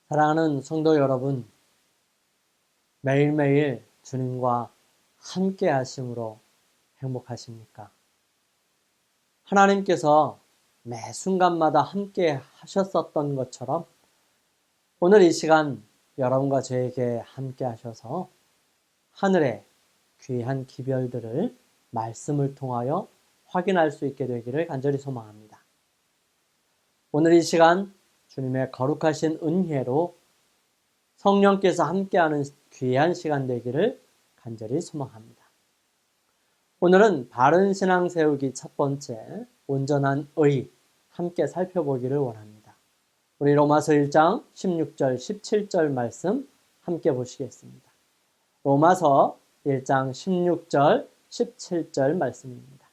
사랑하는 성도 여러분, 매일매일 주님과 함께 하심으로 행복하십니까? 하나님께서 매 순간마다 함께 하셨었던 것처럼 오늘 이 시간 여러분과 저에게 함께 하셔서 하늘의 귀한 기별들을 말씀을 통하여 확인할 수 있게 되기를 간절히 소망합니다. 오늘 이 시간 주님의 거룩하신 은혜로 성령께서 함께하는 귀한 시간 되기를 간절히 소망합니다. 오늘은 바른 신앙 세우기 첫 번째, 온전한 의 함께 살펴보기를 원합니다. 우리 로마서 1장 16절, 17절 말씀 함께 보시겠습니다. 로마서 1장 16절, 17절 말씀입니다.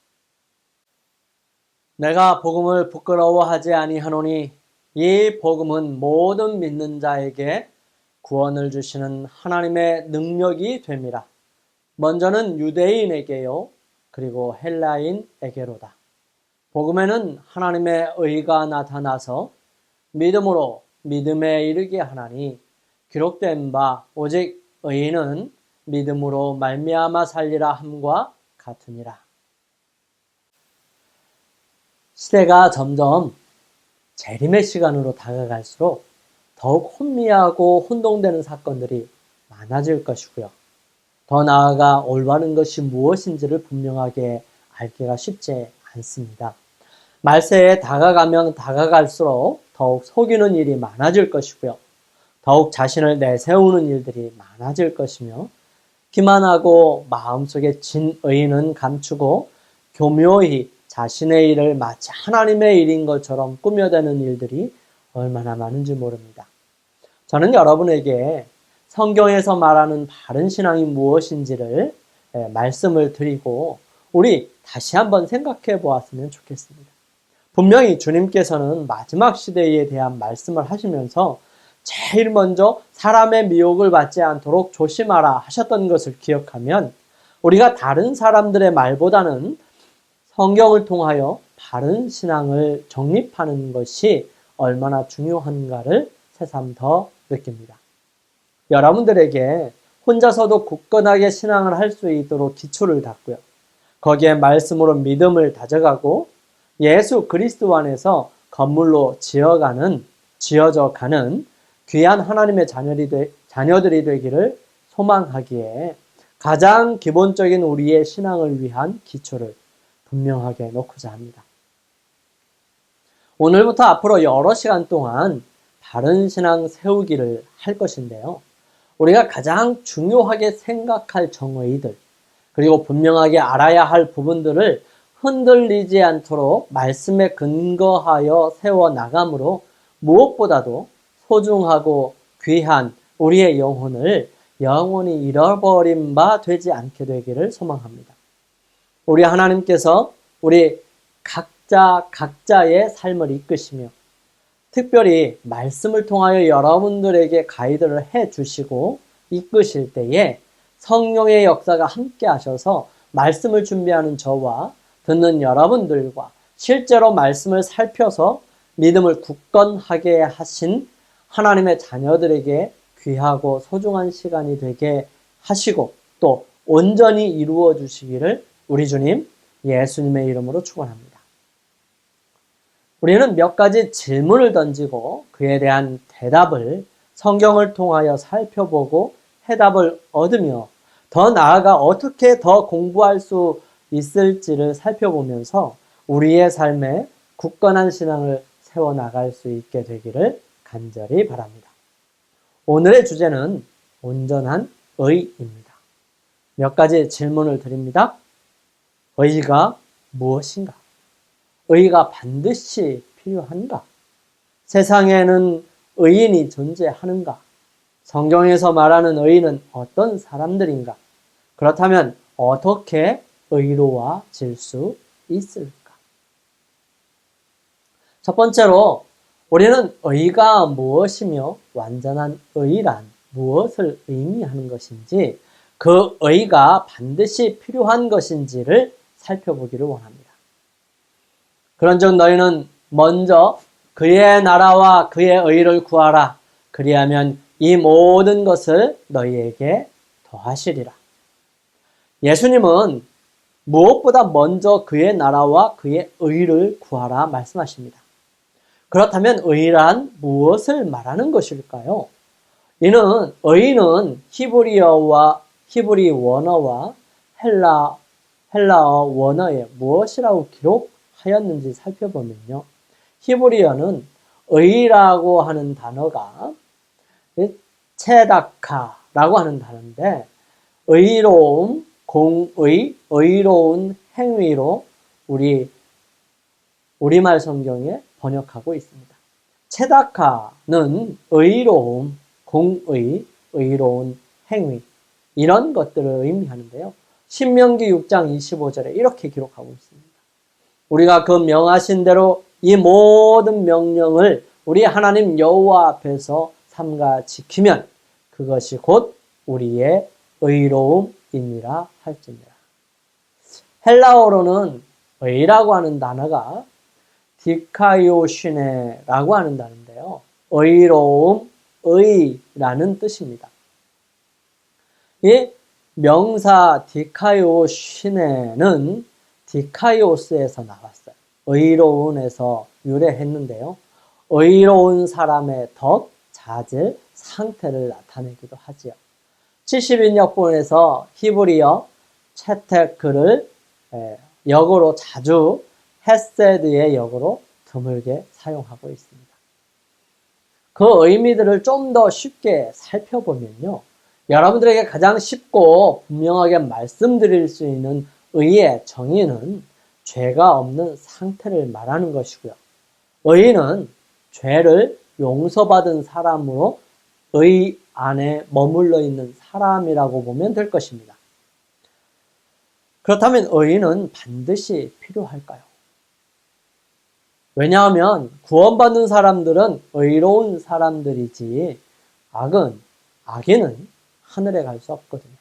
내가 복음을 부끄러워하지 아니하노니 이 복음은 모든 믿는 자에게 구원을 주시는 하나님의 능력이 됨이라. 먼저는 유대인에게요, 그리고 헬라인에게로다. 복음에는 하나님의 의가 나타나서 믿음으로 믿음에 이르게 하나니 기록된 바 오직 의인은 믿음으로 말미암아 살리라 함과 같으니라. 시대가 점점 재림의 시간으로 다가갈수록 더욱 혼미하고 혼동되는 사건들이 많아질 것이고요. 더 나아가 올바른 것이 무엇인지를 분명하게 알기가 쉽지 않습니다. 말세에 다가가면 다가갈수록 더욱 속이는 일이 많아질 것이고요. 더욱 자신을 내세우는 일들이 많아질 것이며 기만하고 마음속에 진의는 감추고 교묘히 자신의 일을 마치 하나님의 일인 것처럼 꾸며대는 일들이 얼마나 많은지 모릅니다. 저는 여러분에게 성경에서 말하는 바른 신앙이 무엇인지를 말씀을 드리고 우리 다시 한번 생각해 보았으면 좋겠습니다. 분명히 주님께서는 마지막 시대에 대한 말씀을 하시면서 제일 먼저 사람의 미혹을 받지 않도록 조심하라 하셨던 것을 기억하면 우리가 다른 사람들의 말보다는 성경을 통하여 바른 신앙을 정립하는 것이 얼마나 중요한가를 새삼 더 느낍니다. 여러분들에게 혼자서도 굳건하게 신앙을 할 수 있도록 기초를 닦고요. 거기에 말씀으로 믿음을 다져가고 예수 그리스도 안에서 건물로 지어져 가는 귀한 하나님의 자녀들이 되기를 소망하기에 가장 기본적인 우리의 신앙을 위한 기초를 분명하게 놓고자 합니다. 오늘부터 앞으로 여러 시간 동안 바른 신앙 세우기를 할 것인데요. 우리가 가장 중요하게 생각할 정의들, 그리고 분명하게 알아야 할 부분들을 흔들리지 않도록 말씀에 근거하여 세워나가므로 무엇보다도 소중하고 귀한 우리의 영혼을 영원히 잃어버린 바 되지 않게 되기를 소망합니다. 우리 하나님께서 우리 각자의 삶을 이끄시며 특별히 말씀을 통하여 여러분들에게 가이드를 해주시고 이끄실 때에 성령의 역사가 함께 하셔서 말씀을 준비하는 저와 듣는 여러분들과 실제로 말씀을 살펴서 믿음을 굳건하게 하신 하나님의 자녀들에게 귀하고 소중한 시간이 되게 하시고 또 온전히 이루어 주시기를 우리 주님 예수님의 이름으로 축원합니다. 우리는 몇 가지 질문을 던지고 그에 대한 대답을 성경을 통하여 살펴보고 해답을 얻으며 더 나아가 어떻게 더 공부할 수 있을지를 살펴보면서 우리의 삶에 굳건한 신앙을 세워나갈 수 있게 되기를 간절히 바랍니다. 오늘의 주제는 온전한 의입니다. 몇 가지 질문을 드립니다. 의가 무엇인가? 의가 반드시 필요한가? 세상에는 의인이 존재하는가? 성경에서 말하는 의인은 어떤 사람들인가? 그렇다면 어떻게 의로워질 수 있을까? 첫 번째로 우리는 의가 무엇이며 완전한 의란 무엇을 의미하는 것인지 그 의가 반드시 필요한 것인지를 살펴보기를 원합니다. 그런즉 너희는 먼저 그의 나라와 그의 의를 구하라. 그리하면 이 모든 것을 너희에게 더하시리라. 예수님은 무엇보다 먼저 그의 나라와 그의 의를 구하라 말씀하십니다. 그렇다면 의란 무엇을 말하는 것일까요? 의는 히브리 원어와 헬라어 원어에 무엇이라고 기록하였는지 살펴보면요. 히브리어는 의라고 하는 단어가 체다카라고 하는 단어인데 의로움, 공의, 의로운 행위로 우리말 성경에 번역하고 있습니다. 체다카는 의로움, 공의, 의로운 행위 이런 것들을 의미하는데요. 신명기 6장 25절에 이렇게 기록하고 있습니다. 우리가 그 명하신 대로 이 모든 명령을 우리 하나님 여호와 앞에서 삼가 지키면 그것이 곧 우리의 의로움이니라 할지니라. 헬라어로는 의라고 하는 단어가 디카이오시네라고 하는 단어인데요. 의로움, 의라는 뜻입니다. 이 명사 디카이오시네는 디카이오스에서 나왔어요. 의로운에서 유래했는데요. 의로운 사람의 덕, 자질, 상태를 나타내기도 하지요. 70인역본에서 히브리어 채테크를 역으로 자주 헤세드의 역으로 드물게 사용하고 있습니다. 그 의미들을 좀 더 쉽게 살펴보면요. 여러분들에게 가장 쉽고 분명하게 말씀드릴 수 있는 의의 정의는 죄가 없는 상태를 말하는 것이고요. 의인은 죄를 용서받은 사람으로 의 안에 머물러 있는 사람이라고 보면 될 것입니다. 그렇다면 의인은 반드시 필요할까요? 왜냐하면 구원받는 사람들은 의로운 사람들이지 악인은 하늘에 갈 수 없거든요.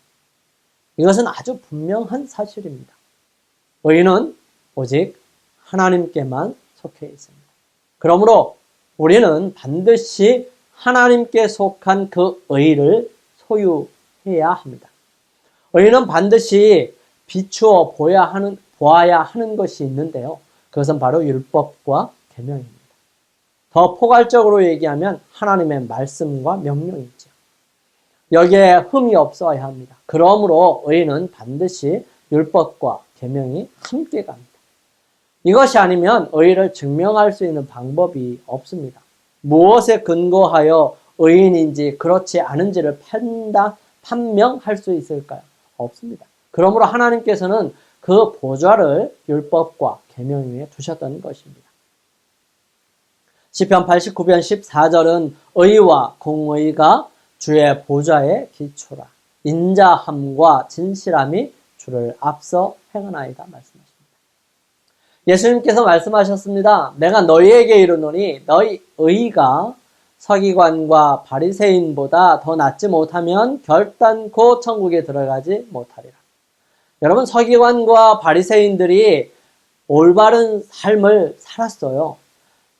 이것은 아주 분명한 사실입니다. 의인은 오직 하나님께만 속해 있습니다. 그러므로 우리는 반드시 하나님께 속한 그 의를 소유해야 합니다. 의인은 반드시 비추어 보아야 하는 것이 있는데요. 그것은 바로 율법과 계명입니다. 더 포괄적으로 얘기하면 하나님의 말씀과 명령이죠. 여기에 흠이 없어야 합니다. 그러므로 의인은 반드시 율법과 계명이 함께 갑니다. 이것이 아니면 의를 증명할 수 있는 방법이 없습니다. 무엇에 근거하여 의인인지 그렇지 않은지를 판명할 수 있을까요? 없습니다. 그러므로 하나님께서는 그 보좌를 율법과 계명 위에 두셨다는 것입니다. 시편 89편 14절은 의와 공의가 주의 보좌의 기초라. 인자함과 진실함이 주를 앞서 행하나이다 말씀하십니다. 예수님께서 말씀하셨습니다. 내가 너희에게 이르노니 너희 의가 서기관과 바리새인보다 더 낫지 못하면 결단코 천국에 들어가지 못하리라. 여러분, 서기관과 바리새인들이 올바른 삶을 살았어요.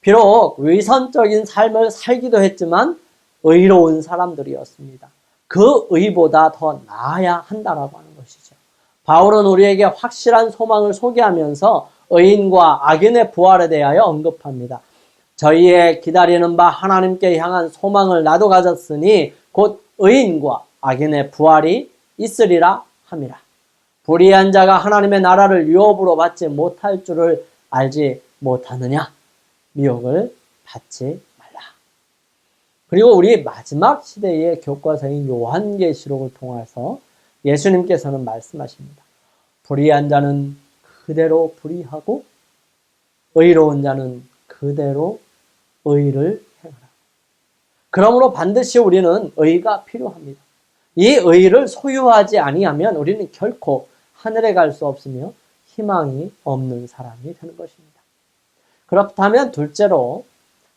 비록 위선적인 삶을 살기도 했지만 의로운 사람들이었습니다. 그 의보다 더 나아야 한다라고 하는 것이죠. 바울은 우리에게 확실한 소망을 소개하면서 의인과 악인의 부활에 대하여 언급합니다. 저희의 기다리는 바 하나님께 향한 소망을 나도 가졌으니 곧 의인과 악인의 부활이 있으리라 함이라. 불의한 자가 하나님의 나라를 유업으로 받지 못할 줄을 알지 못하느냐? 미혹을 받지 말라. 그리고 우리 마지막 시대의 교과서인 요한계시록을 통해서 예수님께서는 말씀하십니다. 불의한 자는 그대로 불의하고 의로운 자는 그대로 의를 행하라. 그러므로 반드시 우리는 의가 필요합니다. 이 의를 소유하지 아니하면 우리는 결코 하늘에 갈 수 없으며 희망이 없는 사람이 되는 것입니다. 그렇다면 둘째로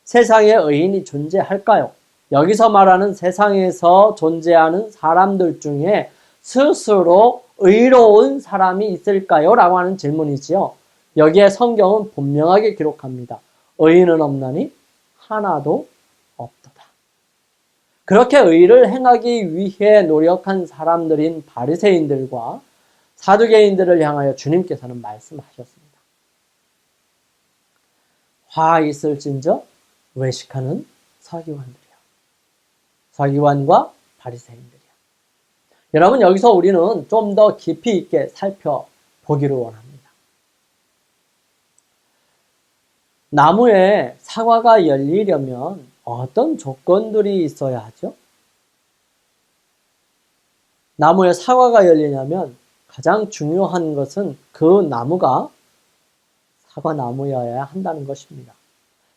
세상에 의인이 존재할까요? 여기서 말하는 세상에서 존재하는 사람들 중에 스스로 의로운 사람이 있을까요? 라고 하는 질문이지요. 여기에 성경은 분명하게 기록합니다. 의인은 없나니 하나도 없도다. 그렇게 의를 행하기 위해 노력한 사람들인 바리새인들과 사두개인들을 향하여 주님께서는 말씀하셨습니다. 화 있을진저 외식하는 서기관들이요. 서기관과 바리새인들이요. 여러분, 여기서 우리는 좀 더 깊이 있게 살펴보기를 원합니다. 나무에 사과가 열리려면 어떤 조건들이 있어야 하죠? 나무에 사과가 열리려면 가장 중요한 것은 그 나무가 사과나무여야 한다는 것입니다.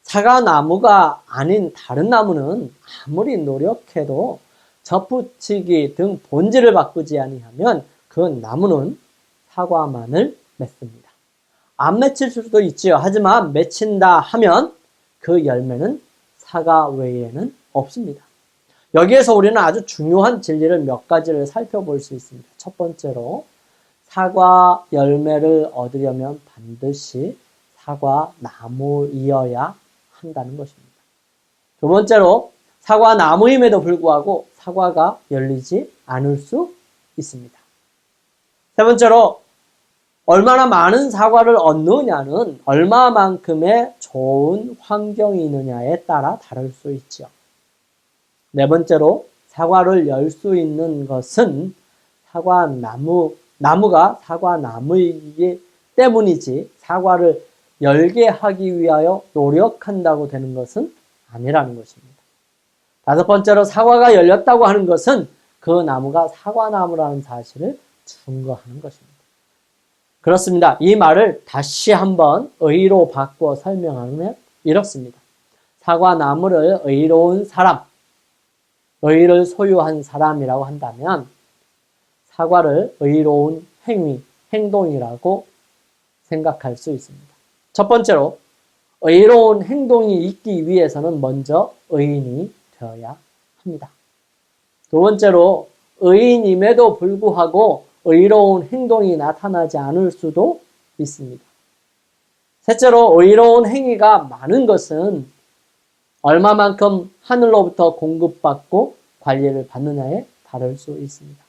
사과나무가 아닌 다른 나무는 아무리 노력해도 접붙이기 등 본질을 바꾸지 아니하면 그 나무는 사과만을 맺습니다. 안 맺힐 수도 있지요. 하지만 맺힌다 하면 그 열매는 사과 외에는 없습니다. 여기에서 우리는 아주 중요한 진리를 몇 가지를 살펴볼 수 있습니다. 첫 번째로 사과 열매를 얻으려면 반드시 사과 나무이어야 한다는 것입니다. 두 번째로 사과 나무임에도 불구하고 사과가 열리지 않을 수 있습니다. 세 번째로 얼마나 많은 사과를 얻느냐는 얼마만큼의 좋은 환경이 있느냐에 따라 다를 수 있죠. 네 번째로 사과를 열 수 있는 것은 나무가 사과나무이기 때문이지 사과를 열게 하기 위하여 노력한다고 되는 것은 아니라는 것입니다. 다섯 번째로 사과가 열렸다고 하는 것은 그 나무가 사과나무라는 사실을 증거하는 것입니다. 그렇습니다. 이 말을 다시 한번 의로 바꿔 설명하면 이렇습니다. 사과나무를 의로운 사람, 의를 소유한 사람이라고 한다면 사과를 의로운 행동이라고 생각할 수 있습니다. 첫 번째로 의로운 행동이 있기 위해서는 먼저 의인이 되어야 합니다. 두 번째로 의인임에도 불구하고 의로운 행동이 나타나지 않을 수도 있습니다. 셋째로 의로운 행위가 많은 것은 얼마만큼 하늘로부터 공급받고 관리를 받느냐에 다를 수 있습니다.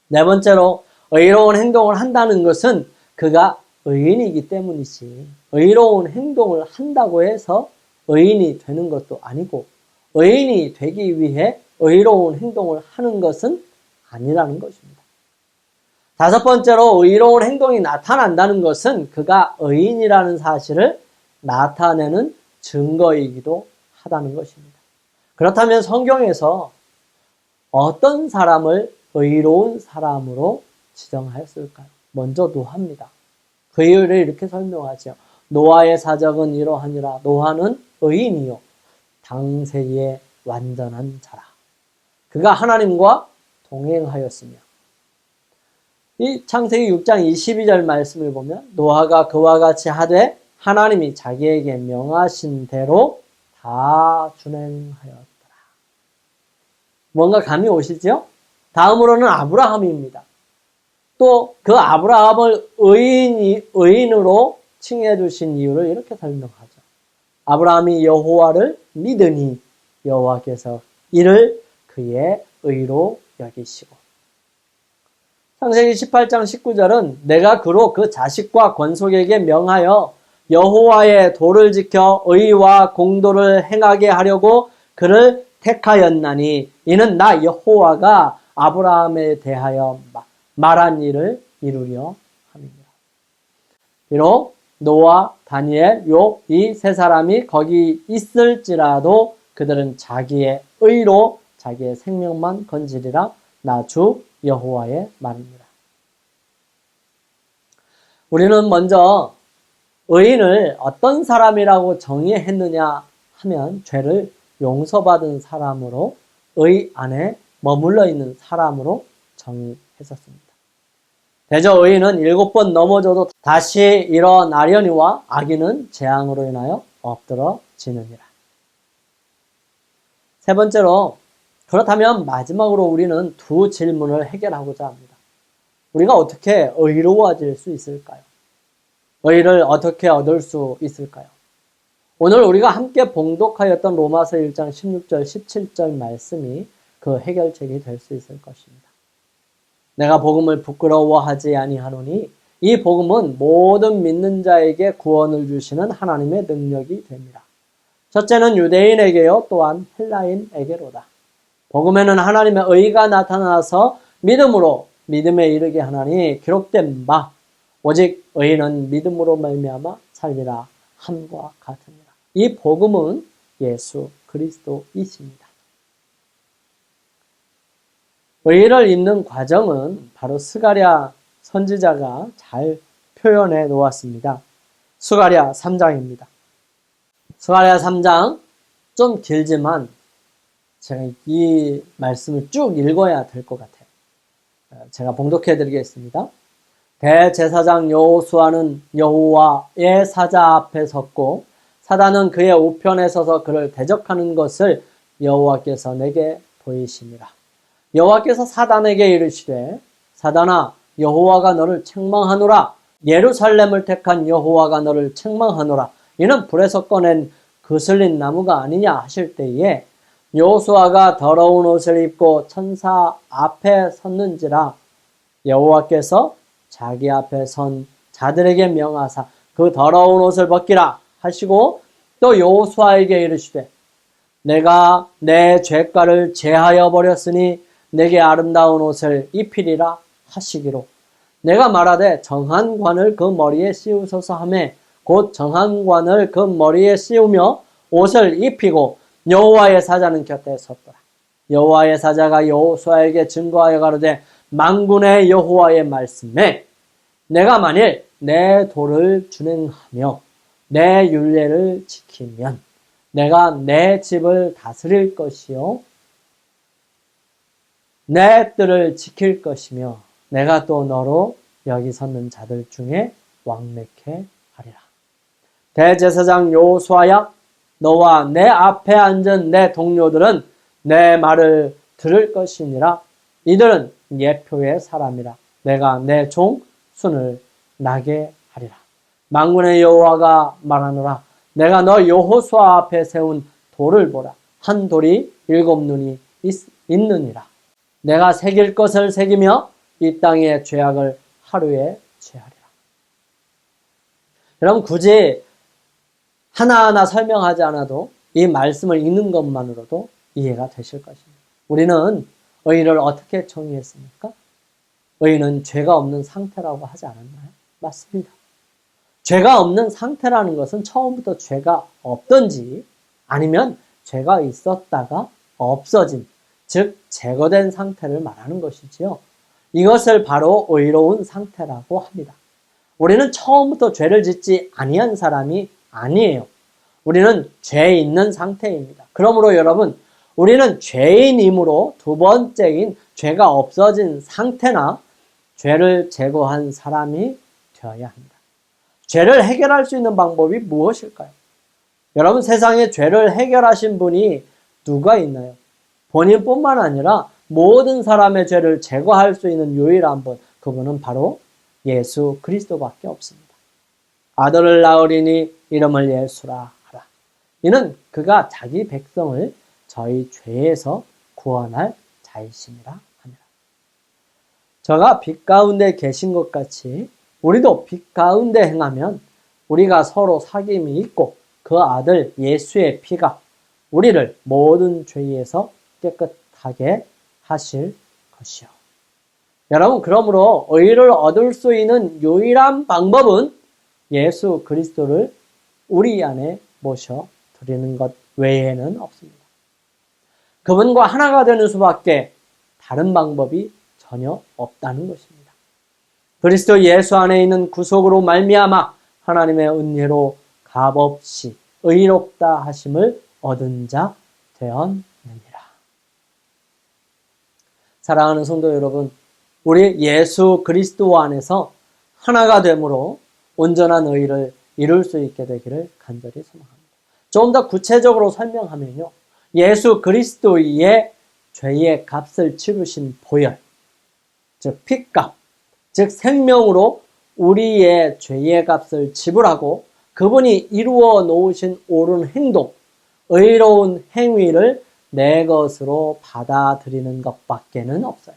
네 번째로 의로운 행동을 한다는 것은 그가 의인이기 때문이지 의로운 행동을 한다고 해서 의인이 되는 것도 아니고 의인이 되기 위해 의로운 행동을 하는 것은 아니라는 것입니다. 다섯 번째로 의로운 행동이 나타난다는 것은 그가 의인이라는 사실을 나타내는 증거이기도 하다는 것입니다. 그렇다면 성경에서 어떤 사람을 의로운 사람으로 지정하였을까요? 먼저 노아입니다. 그 이유를 이렇게 설명하죠. 노아의 사적은 이러하니라. 노아는 의인이요 당세의 완전한 자라. 그가 하나님과 동행하였으며. 이 창세기 6장 22절 말씀을 보면 노아가 그와 같이 하되 하나님이 자기에게 명하신 대로 다 준행하였더라. 뭔가 감이 오시죠? 다음으로는 아브라함입니다. 또 그 아브라함을 의인으로 칭해 주신 이유를 이렇게 설명하죠. 아브라함이 여호와를 믿으니 여호와께서 이를 그의 의로 여기시고. 창세기 18장 19절은 내가 그로 그 자식과 권속에게 명하여 여호와의 도를 지켜 의와 공도를 행하게 하려고 그를 택하였나니 이는 나 여호와가 아브라함에 대하여 말한 일을 이루려 함이니라. 비록 노아, 다니엘, 욥 이 세 사람이 거기 있을지라도 그들은 자기의 의로 자기의 생명만 건지리라. 나 주 여호와의 말입니다. 우리는 먼저 의인을 어떤 사람이라고 정의했느냐 하면 죄를 용서받은 사람으로 의 안에 머물러 있는 사람으로 정의했었습니다. 대저 의인은 7번 넘어져도 다시 일어나려니와 악인은 재앙으로 인하여 엎드러지느니라. 세 번째로 그렇다면 마지막으로 우리는 두 질문을 해결하고자 합니다. 우리가 어떻게 의로워질 수 있을까요? 의를 어떻게 얻을 수 있을까요? 오늘 우리가 함께 봉독하였던 로마서 1장 16절, 17절 말씀이 그 해결책이 될 수 있을 것입니다. 내가 복음을 부끄러워하지 아니하노니 이 복음은 모든 믿는 자에게 구원을 주시는 하나님의 능력이 됩니다. 첫째는 유대인에게요, 또한 헬라인에게로다. 복음에는 하나님의 의가 나타나서 믿음으로 믿음에 이르게 하나니 기록된 바 오직 의인은 믿음으로 말미암아 살리라 함과 같으니라. 이 복음은 예수 그리스도이십니다. 의를 입는 과정은 바로 스가랴 선지자가 잘 표현해 놓았습니다. 스가랴 3장입니다. 스가랴 3장 좀 길지만 제가 이 말씀을 쭉 읽어야 될 것 같아요. 제가 봉독해 드리겠습니다. 대제사장 여호수아는 여호와의 사자 앞에 섰고 사단은 그의 우편에 서서 그를 대적하는 것을 여호와께서 내게 보이시니라. 여호와께서 사단에게 이르시되 사단아 여호와가 너를 책망하노라. 예루살렘을 택한 여호와가 너를 책망하노라. 이는 불에서 꺼낸 그슬린 나무가 아니냐 하실 때에 여호수아가 더러운 옷을 입고 천사 앞에 섰는지라. 여호와께서 자기 앞에 선 자들에게 명하사 그 더러운 옷을 벗기라 하시고 또 여호수아에게 이르시되 내가 내 죄가를 제하여 버렸으니 내게 아름다운 옷을 입히리라 하시기로 내가 말하되 정한 관을 그 머리에 씌우소서 하매 곧 정한 관을 그 머리에 씌우며 옷을 입히고 여호와의 사자는 곁에 섰더라. 여호와의 사자가 여호수아에게 증거하여 가로되 만군의 여호와의 말씀에 내가 만일 내 도를 준행하며 내 율례를 지키면 내가 내 집을 다스릴 것이요 내 뜰을 지킬 것이며 내가 또 너로 여기 섰는 자들 중에 왕래케 하리라. 대제사장 여호수아야 너와 내 앞에 앉은 내 동료들은 내 말을 들을 것이니라. 이들은 예표의 사람이라. 내가 내 종 순을 나게 하리라. 만군의 여호와가 말하노라. 내가 너 여호수아 앞에 세운 돌을 보라. 한 돌이 7눈이 있느니라. 내가 새길 것을 새기며 이 땅의 죄악을 하루에 제하리라. 여러분 굳이 하나하나 설명하지 않아도 이 말씀을 읽는 것만으로도 이해가 되실 것입니다. 우리는 의를 어떻게 정의했습니까? 의는 죄가 없는 상태라고 하지 않았나요? 맞습니다. 죄가 없는 상태라는 것은 처음부터 죄가 없던지 아니면 죄가 있었다가 없어진, 즉 제거된 상태를 말하는 것이지요. 이것을 바로 의로운 상태라고 합니다. 우리는 처음부터 죄를 짓지 아니한 사람이 아니에요. 우리는 죄 있는 상태입니다. 그러므로 여러분, 우리는 죄인이므로 두 번째인 죄가 없어진 상태나 죄를 제거한 사람이 되어야 합니다. 죄를 해결할 수 있는 방법이 무엇일까요? 여러분, 세상에 죄를 해결하신 분이 누가 있나요? 본인뿐만 아니라 모든 사람의 죄를 제거할 수 있는 유일한 분, 그분은 바로 예수 그리스도밖에 없습니다. 아들을 낳으리니 이름을 예수라 하라. 이는 그가 자기 백성을 저희 죄에서 구원할 자이심이라 하니라. 저가 빛 가운데 계신 것 같이 우리도 빛 가운데 행하면 우리가 서로 사귐이 있고 그 아들 예수의 피가 우리를 모든 죄에서 깨끗하게 하실 것이요. 여러분, 그러므로 의를 얻을 수 있는 유일한 방법은 예수 그리스도를 우리 안에 모셔드리는 것 외에는 없습니다. 그분과 하나가 되는 수밖에 다른 방법이 전혀 없다는 것입니다. 그리스도 예수 안에 있는 구속으로 말미암아 하나님의 은혜로 값없이 의롭다 하심을 얻은 자 되었느니라. 사랑하는 성도 여러분, 우리 예수 그리스도 안에서 하나가 되므로 온전한 의를 이룰 수 있게 되기를 간절히 소망합니다. 좀 더 구체적으로 설명하면요, 예수 그리스도의 죄의 값을 치르신 보혈, 즉 핏값, 즉 생명으로 우리의 죄의 값을 지불하고 그분이 이루어 놓으신 옳은 행동, 의로운 행위를 내 것으로 받아들이는 것밖에는 없어요.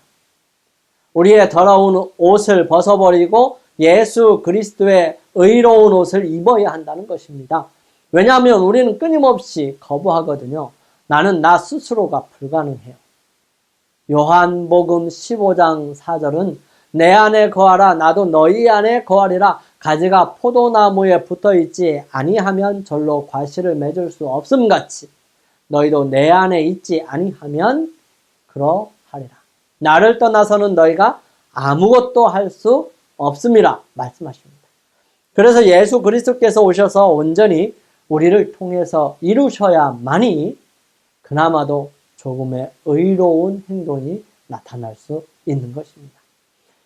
우리의 더러운 옷을 벗어버리고 예수 그리스도의 의로운 옷을 입어야 한다는 것입니다. 왜냐하면 우리는 끊임없이 거부하거든요. 나는 나 스스로가 불가능해요. 요한복음 15장 4절은 내 안에 거하라 나도 너희 안에 거하리라. 가지가 포도나무에 붙어있지 아니하면 절로 과실을 맺을 수 없음같이 너희도 내 안에 있지 아니하면 그러하리라. 나를 떠나서는 너희가 아무것도 할 수 없음이라 말씀하십니다. 그래서 예수 그리스도께서 오셔서 온전히 우리를 통해서 이루셔야만이 그나마도 조금의 의로운 행동이 나타날 수 있는 것입니다.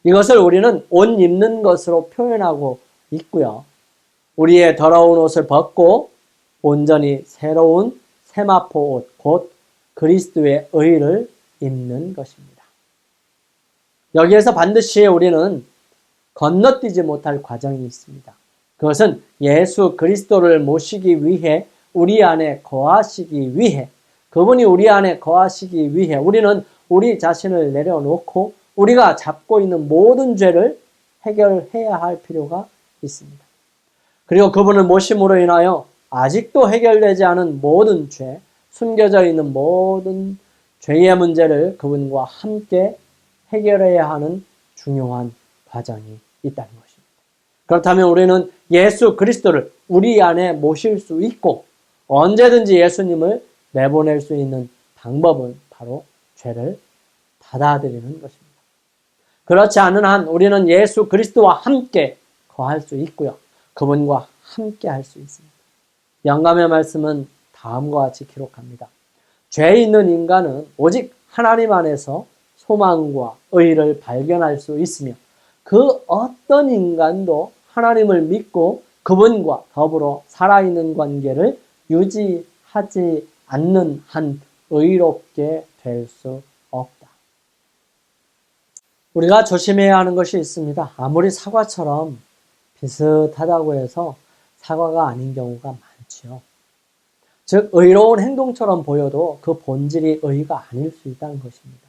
이것을 우리는 옷 입는 것으로 표현하고 있고요. 우리의 더러운 옷을 벗고 온전히 새로운 세마포 옷, 곧 그리스도의 의를 입는 것입니다. 여기에서 반드시 우리는 건너뛰지 못할 과정이 있습니다. 그것은 예수 그리스도를 모시기 위해 우리 안에 거하시기 위해 그분이 우리 안에 거하시기 위해 우리는 우리 자신을 내려놓고 우리가 잡고 있는 모든 죄를 해결해야 할 필요가 있습니다. 그리고 그분을 모심으로 인하여 아직도 해결되지 않은 모든 죄, 숨겨져 있는 모든 죄의 문제를 그분과 함께 해결해야 하는 중요한 과정이 있다는 것입니다. 그렇다면 우리는 예수 그리스도를 우리 안에 모실 수 있고 언제든지 예수님을 내보낼 수 있는 방법은 바로 죄를 받아들이는 것입니다. 그렇지 않은 한 우리는 예수 그리스도와 함께 거할 수 있고요. 그분과 함께 할 수 있습니다. 영감의 말씀은 다음과 같이 기록합니다. 죄 있는 인간은 오직 하나님 안에서 소망과 의를 발견할 수 있으며 그 어떤 인간도 하나님을 믿고 그분과 더불어 살아있는 관계를 유지하지 않는 한 의롭게 될 수 없다. 우리가 조심해야 하는 것이 있습니다. 아무리 사과처럼 비슷하다고 해서 사과가 아닌 경우가 많지요. 즉 의로운 행동처럼 보여도 그 본질이 의가 아닐 수 있다는 것입니다.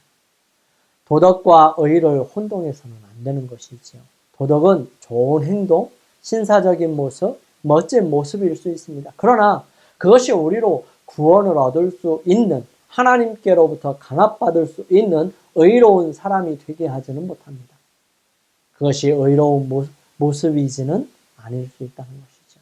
도덕과 의를 혼동해서는 안 되는 것이지요. 도덕은 좋은 행동, 신사적인 모습, 멋진 모습일 수 있습니다. 그러나 그것이 우리로 구원을 얻을 수 있는 하나님께로부터 강압받을 수 있는 의로운 사람이 되게 하지는 못합니다. 그것이 의로운 모습이지는 아닐 수 있다는 것이죠.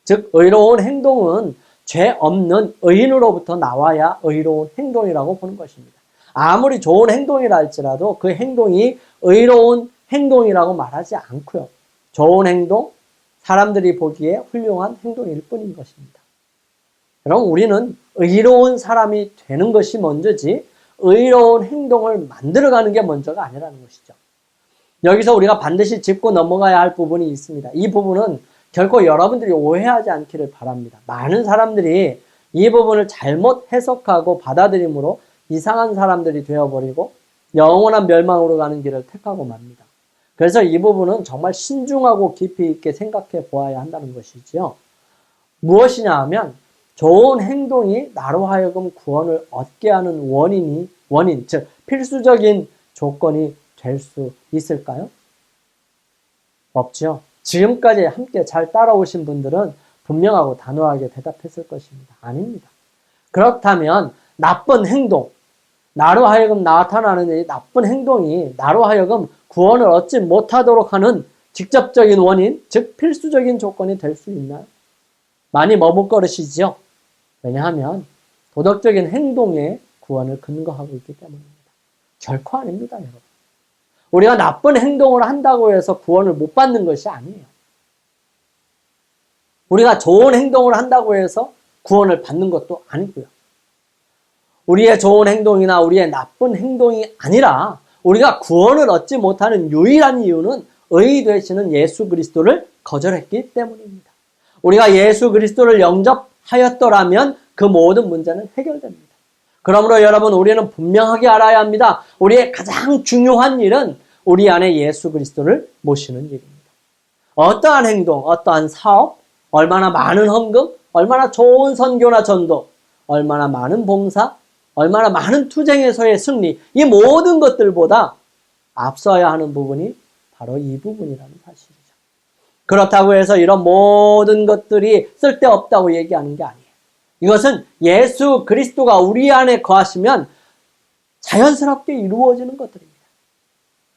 즉 의로운 행동은 죄 없는 의인으로부터 나와야 의로운 행동이라고 보는 것입니다. 아무리 좋은 행동이라 할지라도 그 행동이 의로운 행동이라고 말하지 않고요. 좋은 행동, 사람들이 보기에 훌륭한 행동일 뿐인 것입니다. 여러분 우리는 의로운 사람이 되는 것이 먼저지 의로운 행동을 만들어가는 게 먼저가 아니라는 것이죠. 여기서 우리가 반드시 짚고 넘어가야 할 부분이 있습니다. 이 부분은 결코 여러분들이 오해하지 않기를 바랍니다. 많은 사람들이 이 부분을 잘못 해석하고 받아들임으로 이상한 사람들이 되어버리고 영원한 멸망으로 가는 길을 택하고 맙니다. 그래서 이 부분은 정말 신중하고 깊이 있게 생각해 보아야 한다는 것이지요. 무엇이냐 하면 좋은 행동이 나로 하여금 구원을 얻게 하는 원인, 즉 필수적인 조건이 될 수 있을까요? 없죠. 지금까지 함께 잘 따라오신 분들은 분명하고 단호하게 대답했을 것입니다. 아닙니다. 그렇다면 나쁜 행동, 나로 하여금 나타나는 이 나쁜 행동이 나로 하여금 구원을 얻지 못하도록 하는 직접적인 원인, 즉 필수적인 조건이 될 수 있나요? 많이 머뭇거리시죠? 왜냐하면 도덕적인 행동에 구원을 근거하고 있기 때문입니다. 결코 아닙니다, 여러분. 우리가 나쁜 행동을 한다고 해서 구원을 못 받는 것이 아니에요. 우리가 좋은 행동을 한다고 해서 구원을 받는 것도 아니고요. 우리의 좋은 행동이나 우리의 나쁜 행동이 아니라 우리가 구원을 얻지 못하는 유일한 이유는 의인 되시는 예수 그리스도를 거절했기 때문입니다. 우리가 예수 그리스도를 영접하였더라면 그 모든 문제는 해결됩니다. 그러므로 여러분 우리는 분명하게 알아야 합니다. 우리의 가장 중요한 일은 우리 안에 예수 그리스도를 모시는 일입니다. 어떠한 행동, 어떠한 사업, 얼마나 많은 헌금, 얼마나 좋은 선교나 전도, 얼마나 많은 봉사, 얼마나 많은 투쟁에서의 승리, 이 모든 것들보다 앞서야 하는 부분이 바로 이 부분이라는 사실이죠. 그렇다고 해서 이런 모든 것들이 쓸데없다고 얘기하는 게 아니에요. 이것은 예수 그리스도가 우리 안에 거하시면 자연스럽게 이루어지는 것들입니다.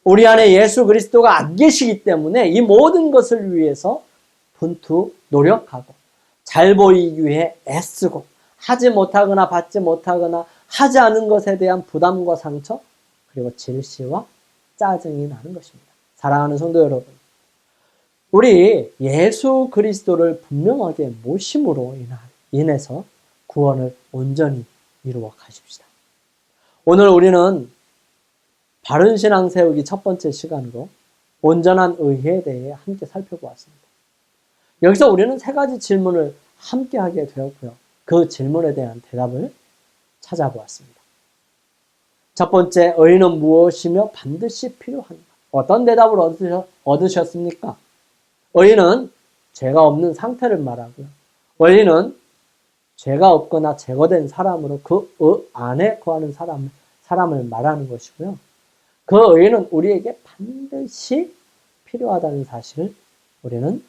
우리 안에 예수 그리스도가 안 계시기 때문에 이 모든 것을 위해서 분투 노력하고 잘 보이기 위해 애쓰고 하지 못하거나 받지 못하거나 하지 않은 것에 대한 부담과 상처 그리고 질시와 짜증이 나는 것입니다. 사랑하는 성도 여러분, 우리 예수 그리스도를 분명하게 모심으로 인해서 구원을 온전히 이루어 가십시다. 오늘 우리는 바른 신앙 세우기 첫 번째 시간으로 온전한 의에 대해 함께 살펴보았습니다. 여기서 우리는 세 가지 질문을 함께 하게 되었고요. 그 질문에 대한 대답을 찾아보았습니다. 첫 번째, 의는 무엇이며 반드시 필요한가? 어떤 대답을 얻으셨습니까? 의는 죄가 없는 상태를 말하고요. 의는 죄가 없거나 제거된 사람으로 그 안에 거하는 사람을 말하는 것이고요. 그 의는 우리에게 반드시 필요하다는 사실을 우리는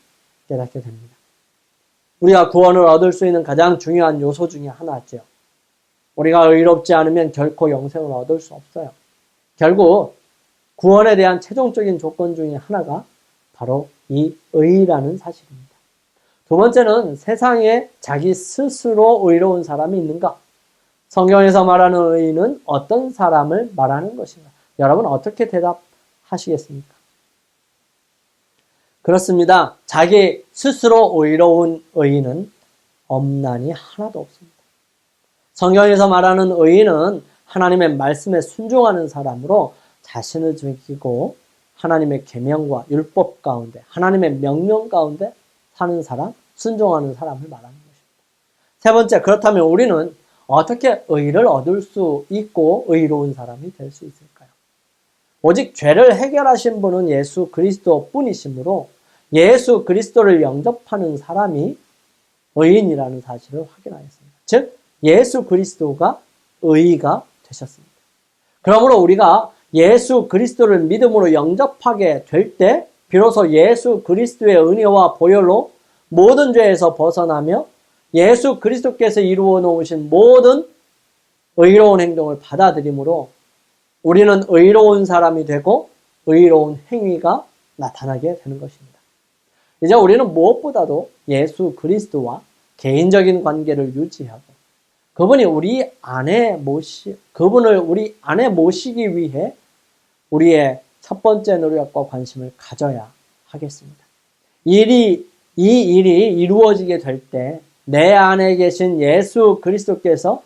깨닫게 됩니다. 우리가 구원을 얻을 수 있는 가장 중요한 요소 중에 하나죠. 우리가 의롭지 않으면 결코 영생을 얻을 수 없어요. 결국 구원에 대한 최종적인 조건 중에 하나가 바로 이 의라는 사실입니다. 두 번째는 세상에 자기 스스로 의로운 사람이 있는가? 성경에서 말하는 의는 어떤 사람을 말하는 것인가? 여러분 어떻게 대답하시겠습니까? 그렇습니다. 자기 스스로 의로운 의인은 없나니 하나도 없습니다. 성경에서 말하는 의인은 하나님의 말씀에 순종하는 사람으로 자신을 즐기고 하나님의 계명과 율법 가운데 하나님의 명령 가운데 사는 사람, 순종하는 사람을 말하는 것입니다. 세 번째, 그렇다면 우리는 어떻게 의를 얻을 수 있고 의로운 사람이 될 수 있을까요? 오직 죄를 해결하신 분은 예수 그리스도 뿐이시므로 예수 그리스도를 영접하는 사람이 의인이라는 사실을 확인하였습니다. 즉 예수 그리스도가 의가 되셨습니다. 그러므로 우리가 예수 그리스도를 믿음으로 영접하게 될 때 비로소 예수 그리스도의 은혜와 보혈로 모든 죄에서 벗어나며 예수 그리스도께서 이루어 놓으신 모든 의로운 행동을 받아들이므로 우리는 의로운 사람이 되고 의로운 행위가 나타나게 되는 것입니다. 이제 우리는 무엇보다도 예수 그리스도와 개인적인 관계를 유지하고 그분을 우리 안에 모시기 위해 우리의 첫 번째 노력과 관심을 가져야 하겠습니다. 이 일이 이루어지게 될 때 내 안에 계신 예수 그리스도께서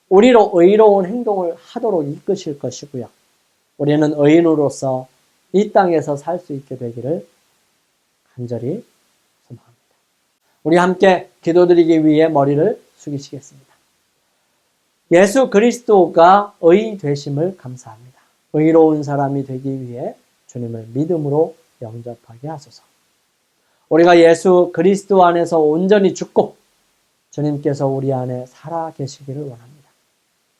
우리로 의로운 행동을 하도록 이끄실 것이고요. 우리는 의인으로서 이 땅에서 살 수 있게 되기를 간절히 소망합니다. 우리 함께 기도드리기 위해 머리를 숙이시겠습니다. 예수 그리스도가 의 되심을 감사합니다. 의로운 사람이 되기 위해 주님을 믿음으로 영접하게 하소서. 우리가 예수 그리스도 안에서 온전히 죽고 주님께서 우리 안에 살아 계시기를 원합니다.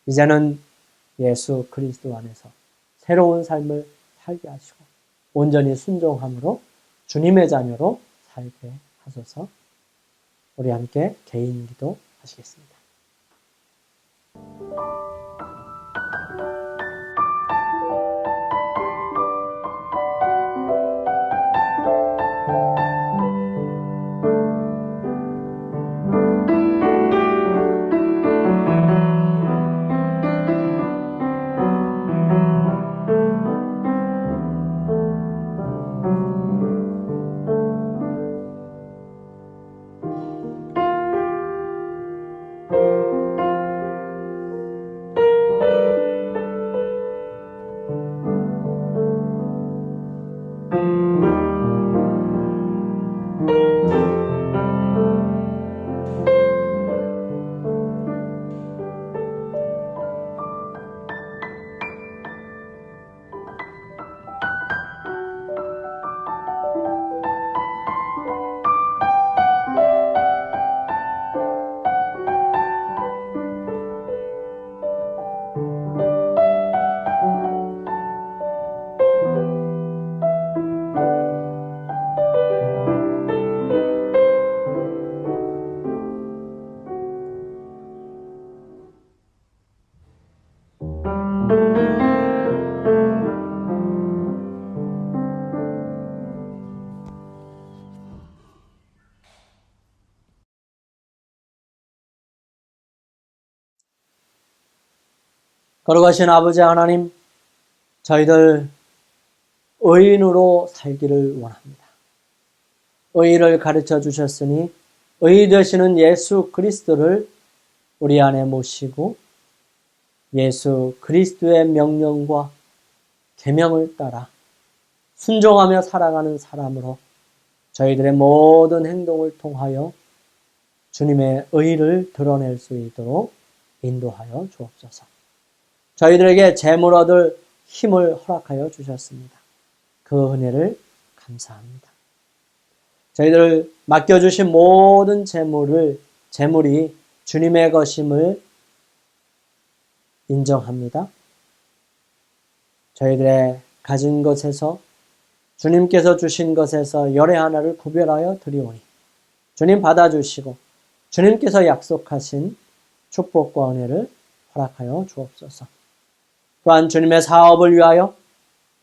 이제는 예수 그리스도 안에서 새로운 삶을 살게 하시고 온전히 순종함으로 주님의 자녀로 살게 하소서. 우리 함께 개인 기도 하시겠습니다. 거룩하신 아버지 하나님, 저희들 의인으로 살기를 원합니다. 의의를 가르쳐 주셨으니 의의 되시는 예수 그리스도를 우리 안에 모시고 예수 그리스도의 명령과 계명을 따라 순종하며 살아가는 사람으로 저희들의 모든 행동을 통하여 주님의 의를 드러낼 수 있도록 인도하여 주옵소서. 저희들에게 재물 얻을 힘을 허락하여 주셨습니다. 그 은혜를 감사합니다. 저희들 맡겨주신 모든 재물이 주님의 것임을 인정합니다. 저희들의 가진 것에서 주님께서 주신 것에서 열의 하나를 구별하여 드리오니 주님 받아주시고 주님께서 약속하신 축복과 은혜를 허락하여 주옵소서. 또한 주님의 사업을 위하여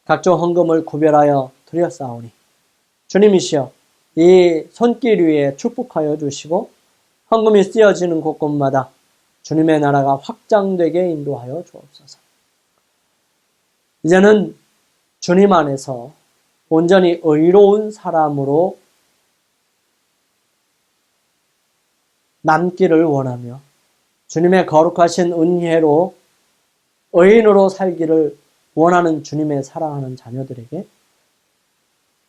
각종 헌금을 구별하여 드렸사오니 주님이시여 이 손길 위에 축복하여 주시고 헌금이 쓰여지는 곳곳마다 주님의 나라가 확장되게 인도하여 주옵소서. 이제는 주님 안에서 온전히 의로운 사람으로 남기를 원하며 주님의 거룩하신 은혜로 의인으로 살기를 원하는 주님의 사랑하는 자녀들에게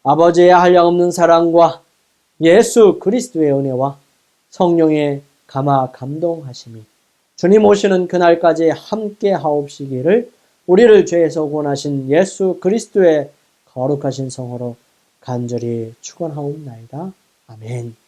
아버지의 한량없는 사랑과 예수 그리스도의 은혜와 성령의 감화 감동하심이 주님 오시는 그날까지 함께 하옵시기를 우리를 죄에서 구원하신 예수 그리스도의 거룩하신 성으로 간절히 축원하옵나이다. 아멘.